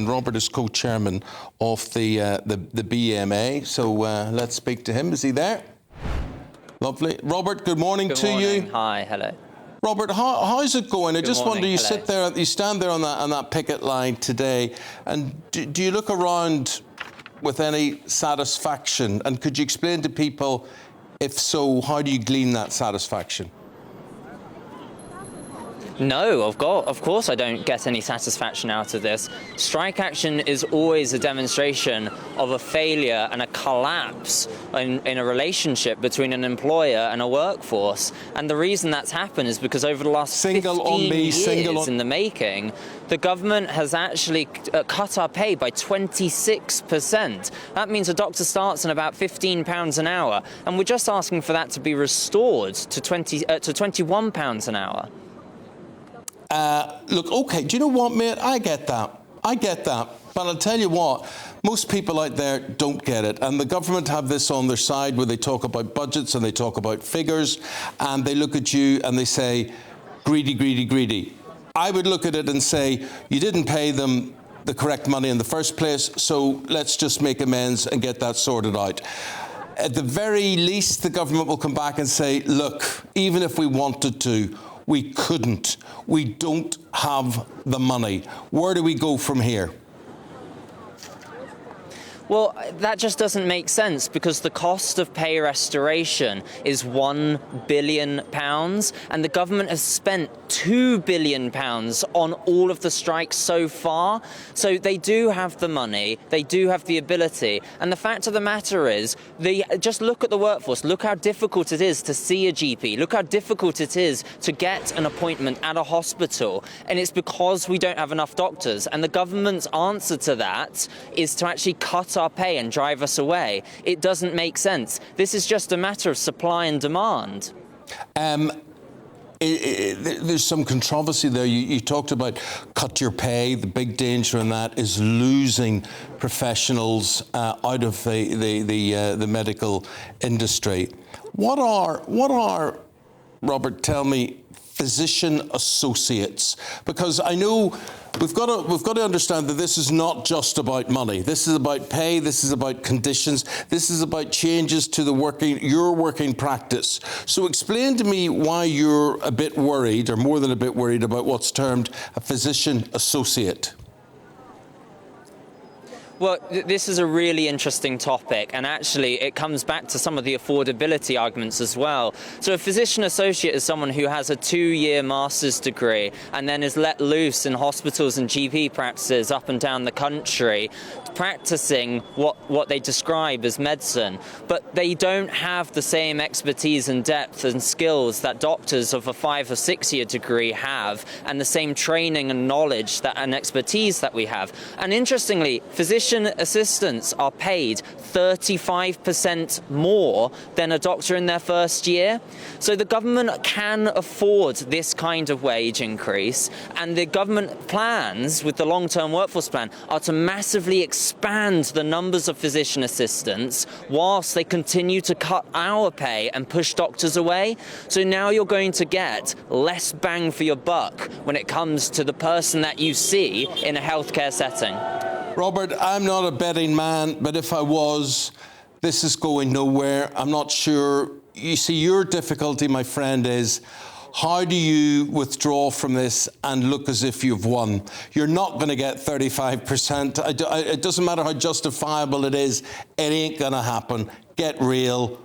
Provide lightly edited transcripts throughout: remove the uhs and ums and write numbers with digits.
and Robert is co-chairman of the BMA. So let's speak to him. Is he there? Lovely. Robert, good morning to you. Hi, hello. Robert, how's it going? I just wonder, you hello. sit there, you stand there on that picket line today, and do you look around with any satisfaction? And could you explain to people, if so, how do you glean that satisfaction? No, of course I don't get any satisfaction out of this. Strike action is always a demonstration of a failure and a collapse in a relationship between an employer and a workforce. And the reason that's happened is because over the last 15 years in the making, the government has actually cut our pay by 26%. That means a doctor starts on about £15 an hour, and we're just asking for that to be restored to £21 an hour. Look, OK, do you know what, mate? I get that. But I'll tell you what, most people out there don't get it. And the government have this on their side where they talk about budgets and they talk about figures, and they look at you and they say, greedy, greedy, greedy. I would look at it and say, you didn't pay them the correct money in the first place, so let's just make amends and get that sorted out. At the very least, the government will come back and say, look, even if we wanted to, we couldn't. We don't have the money. Where do we go from here? Well, that just doesn't make sense, because the cost of pay restoration is £1 billion, and the government has spent £2 billion on all of the strikes so far. So they do have the money, they do have the ability, and the fact of the matter is, just look at the workforce, look how difficult it is to see a GP, look how difficult it is to get an appointment at a hospital, and it's because we don't have enough doctors, and the government's answer to that is to actually cut our pay and drive us away. It doesn't make sense. This is just a matter of supply and demand. There's some controversy there. You talked about cut your pay. The big danger in that is losing professionals out of the medical industry. What are, Robert, tell me, physician associates? Because I know we've got to understand that this is not just about money. This is about pay. This is about conditions. This is about changes to your working practice. So explain to me why you're a bit worried, or more than a bit worried, about what's termed a physician associate. Well, this is a really interesting topic, and actually it comes back to some of the affordability arguments as well. So a physician associate is someone who has a 2-year master's degree and then is let loose in hospitals and GP practices up and down the country, practicing what they describe as medicine, but they don't have the same expertise and depth and skills that doctors of a 5 or 6 year degree have, and the same training and knowledge and expertise that we have. And interestingly, physician assistants are paid 35% more than a doctor in their first year. So the government can afford this kind of wage increase, and the government plans with the long-term workforce plan are to massively expand the numbers of physician assistants whilst they continue to cut our pay and push doctors away. So now you're going to get less bang for your buck when it comes to the person that you see in a healthcare setting. Robert, I'm not a betting man, but if I was, this is going nowhere. I'm not sure. You see, your difficulty, my friend, is how do you withdraw from this and look as if you've won? You're not going to get 35%. It doesn't matter how justifiable it is. It ain't going to happen. Get real.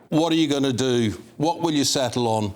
What are you going to do? What will you settle on?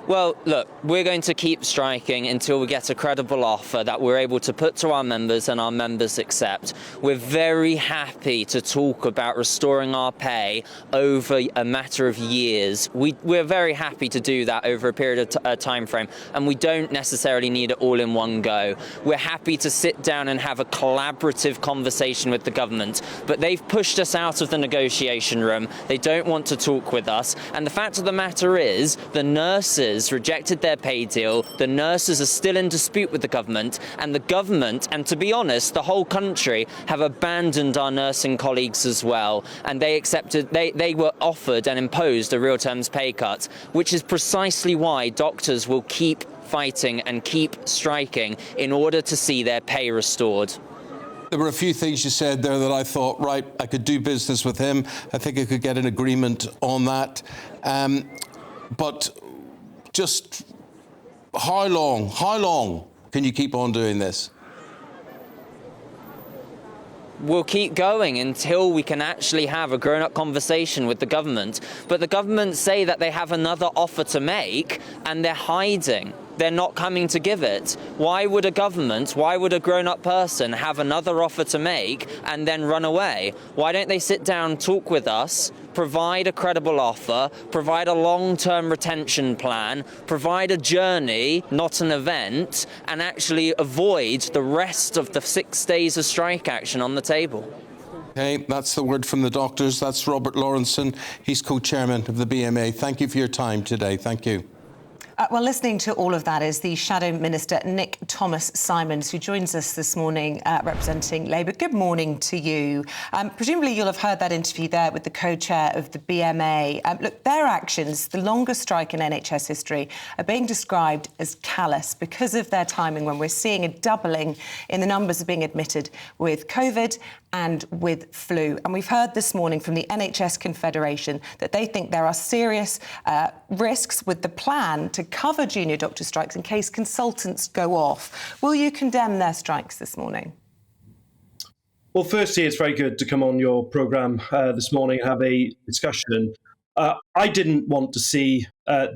Well, look, we're going to keep striking until we get a credible offer that we're able to put to our members and our members accept. We're very happy to talk about restoring our pay over a matter of years. We're very happy to do that over a period of time frame, and we don't necessarily need it all in one go. We're happy to sit down and have a collaborative conversation with the government, but they've pushed us out of the negotiation room. They don't want to talk with us, and the fact of the matter is the nurses rejected their pay deal. The nurses are still in dispute with the government, and the government, and to be honest, the whole country, have abandoned our nursing colleagues as well, and they were offered and imposed a real terms pay cut, which is precisely why doctors will keep fighting and keep striking in order to see their pay restored. There were a few things you said there that I thought, right, I could do business with him. I think I could get an agreement on that. But just how long can you keep on doing this? We'll keep going until we can actually have a grown-up conversation with the government. But the government say that they have another offer to make, and they're hiding. They're not coming to give it. Why would a government, why would a grown-up person have another offer to make and then run away? Why don't they sit down, talk with us, provide a credible offer, provide a long-term retention plan, provide a journey, not an event, and actually avoid the rest of the 6 days of strike action on the table? Okay, that's the word from the doctors. That's Robert Lawrenson. He's co-chairman of the BMA. Thank you for your time today. Thank you. Well, listening to all of that is the Shadow Minister, Nick Thomas-Symonds, who joins us this morning representing Labour. Good morning to you. Presumably you'll have heard that interview there with the co-chair of the BMA. Look, their actions, the longest strike in NHS history, are being described as callous because of their timing, when we're seeing a doubling in the numbers of being admitted with COVID and with flu. And we've heard this morning from the NHS Confederation that they think there are serious risks with the plan to cover junior doctor strikes in case consultants go off. Will you condemn their strikes this morning? Well, firstly, it's very good to come on your programme this morning and have a discussion. I didn't want to see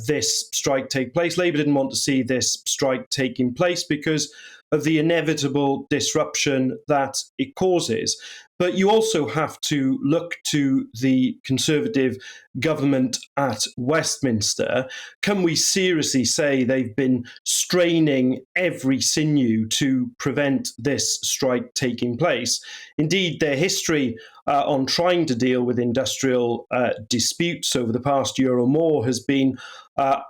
this strike take place. Labour didn't want to see this strike taking place because of the inevitable disruption that it causes. But you also have to look to the Conservative government at Westminster. Can we seriously say they've been straining every sinew to prevent this strike taking place? Indeed, their history on trying to deal with industrial disputes over the past year or more has been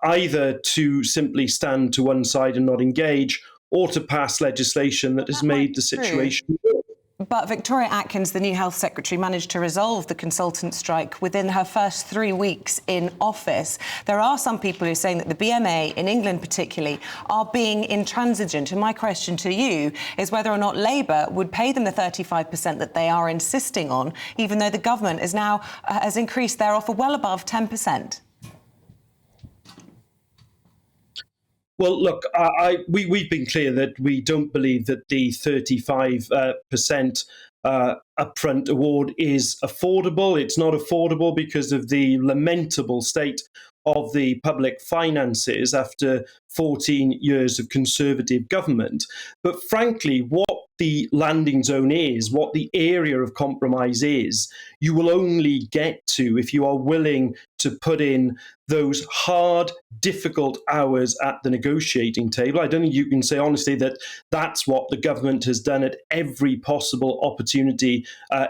either to simply stand to one side and not engage, or to pass legislation that has made the situation worse. But Victoria Atkins, the new Health Secretary, managed to resolve the consultant strike within her first 3 weeks in office. There are some people who are saying that the BMA, in England particularly, are being intransigent. And my question to you is whether or not Labour would pay them the 35% that they are insisting on, even though the government is now has increased their offer well above 10%. Well, look, we've been clear that we don't believe that the 35% upfront award is affordable. It's not affordable because of the lamentable state of the public finances after 14 years of Conservative government. But frankly, what the landing zone is, what the area of compromise is, you will only get to if you are willing to put in those hard, difficult hours at the negotiating table. I don't think you can say honestly that that's what the government has done at every possible opportunity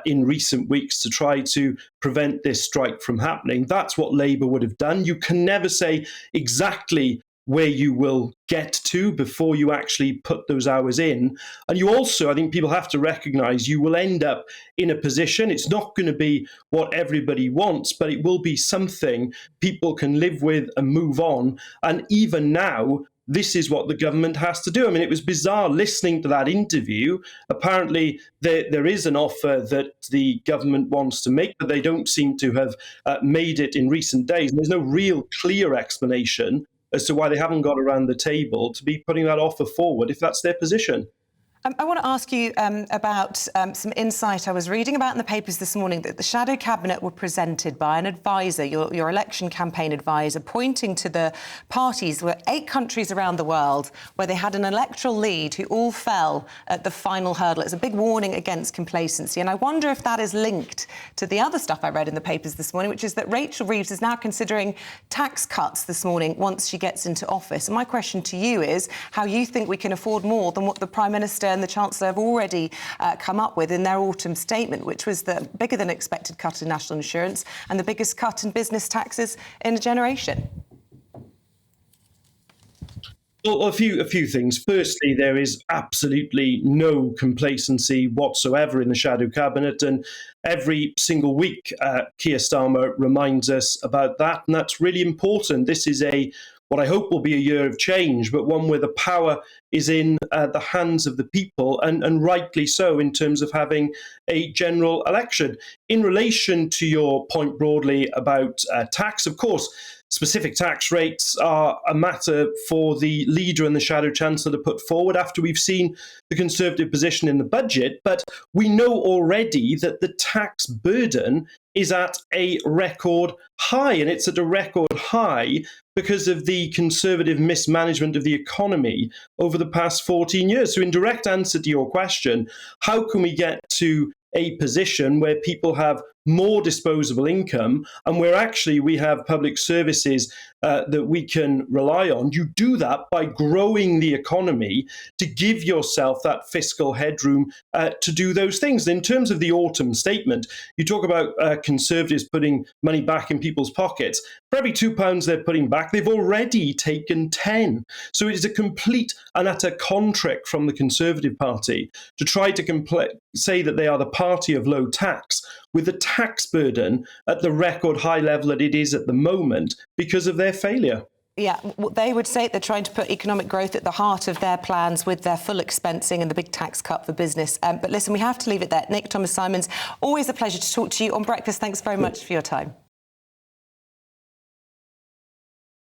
in recent weeks to try to prevent this strike from happening. That's what Labour would have done. You can never say exactly where you will get to before you actually put those hours in. And you also, I think people have to recognise, you will end up in a position, it's not going to be what everybody wants, but it will be something people can live with and move on. And even now, this is what the government has to do. I mean, it was bizarre listening to that interview. Apparently, there is an offer that the government wants to make, but they don't seem to have made it in recent days. And there's no real clear explanation as to why they haven't got around the table to be putting that offer forward if that's their position. I want to ask you about some insight I was reading about in the papers this morning, that the Shadow Cabinet were presented by an advisor, your election campaign advisor, pointing to the parties, were 8 countries around the world where they had an electoral lead who all fell at the final hurdle. It's a big warning against complacency. And I wonder if that is linked to the other stuff I read in the papers this morning, which is that Rachel Reeves is now considering tax cuts this morning once she gets into office. And my question to you is how you think we can afford more than what the Prime Minister and the Chancellor have already come up with in their autumn statement, which was the bigger than expected cut in national insurance and the biggest cut in business taxes in a generation. Well, a few things. Firstly, there is absolutely no complacency whatsoever in the Shadow Cabinet, and every single week Keir Starmer reminds us about that, and that's really important. This is what I hope will be a year of change, but one where the power is in the hands of the people, and rightly so, in terms of having a general election. In relation to your point broadly about tax, of course, specific tax rates are a matter for the leader and the shadow chancellor to put forward after we've seen the Conservative position in the budget. But we know already that the tax burden is at a record high, and it's at a record high because of the Conservative mismanagement of the economy over the past 14 years. So in direct answer to your question, how can we get to a position where people have more disposable income and where actually we have public services that we can rely on? You do that by growing the economy to give yourself that fiscal headroom to do those things. In terms of the autumn statement, you talk about Conservatives putting money back in people's pockets. For every £2 they're putting back, they've already taken 10. So it is a complete and utter contrick from the Conservative Party to try to say that they are the party of low tax, with the tax burden at the record high level that it is at the moment because of their failure. Yeah, they would say they're trying to put economic growth at the heart of their plans with their full expensing and the big tax cut for business. But listen, we have to leave it there. Nick Thomas-Symonds, always a pleasure to talk to you on Breakfast. Thanks very much for your time.